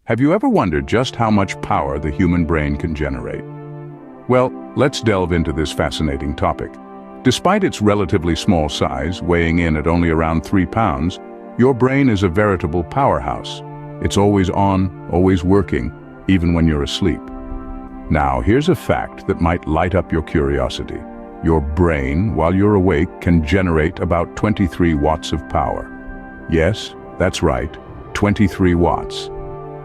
Have you ever wondered just how much power the human brain can generate? Well, let's delve into this fascinating topic. Despite its relatively small size, weighing in at only around 3 pounds, your brain is a veritable powerhouse. It's always on, always working, even when you're asleep. Now, here's a fact that might light up your curiosity. Your brain, while you're awake, can generate about 23 watts of power. Yes, that's right, 23 watts.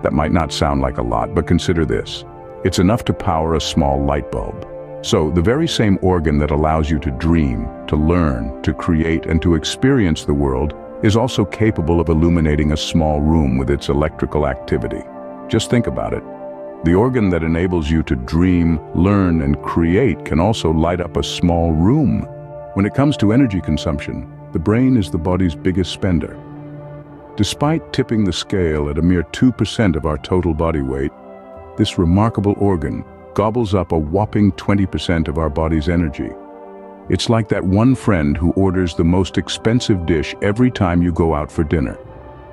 That might not sound like a lot, but consider this. It's enough to power a small light bulb. So, the very same organ that allows you to dream, to learn, to create, and to experience the world is also capable of illuminating a small room with its electrical activity. Just think about it. The organ that enables you to dream, learn, and create can also light up a small room. When it comes to energy consumption, the brain is the body's biggest spender. Despite tipping the scale at a mere 2% of our total body weight, this remarkable organ gobbles up a whopping 20% of our body's energy. It's like that one friend who orders the most expensive dish every time you go out for dinner.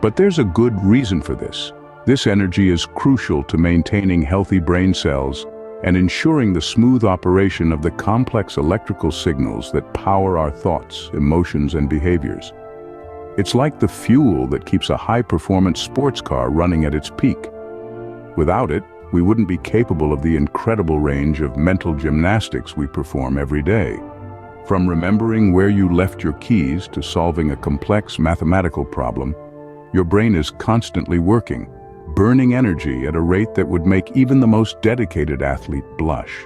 But there's a good reason for this. This energy is crucial to maintaining healthy brain cells and ensuring the smooth operation of the complex electrical signals that power our thoughts, emotions, and behaviors. It's like the fuel that keeps a high-performance sports car running at its peak. Without it, we wouldn't be capable of the incredible range of mental gymnastics we perform every day. From remembering where you left your keys to solving a complex mathematical problem, your brain is constantly working, burning energy at a rate that would make even the most dedicated athlete blush.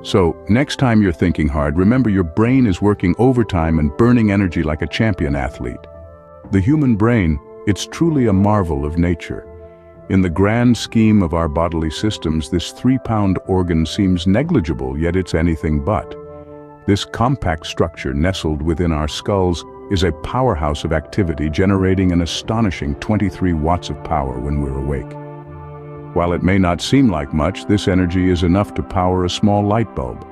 So, next time you're thinking hard, remember your brain is working overtime and burning energy like a champion athlete. The human brain, it's truly a marvel of nature. In the grand scheme of our bodily systems, this 3-pound organ seems negligible, yet it's anything but. This compact structure nestled within our skulls is a powerhouse of activity, generating an astonishing 23 watts of power when we're awake. While it may not seem like much, this energy is enough to power a small light bulb.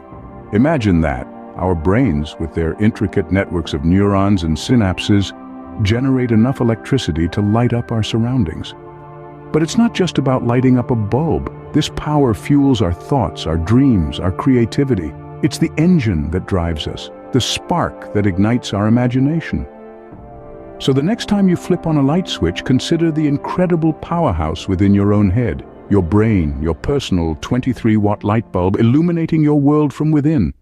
Imagine that, our brains, with their intricate networks of neurons and synapses, generate enough electricity to light up our surroundings. But it's not just about lighting up a bulb. This power fuels our thoughts, our dreams, our creativity. It's the engine that drives us, the spark that ignites our imagination. So the next time you flip on a light switch, consider the incredible powerhouse within your own head, your brain, your personal 23-watt light bulb illuminating your world from within.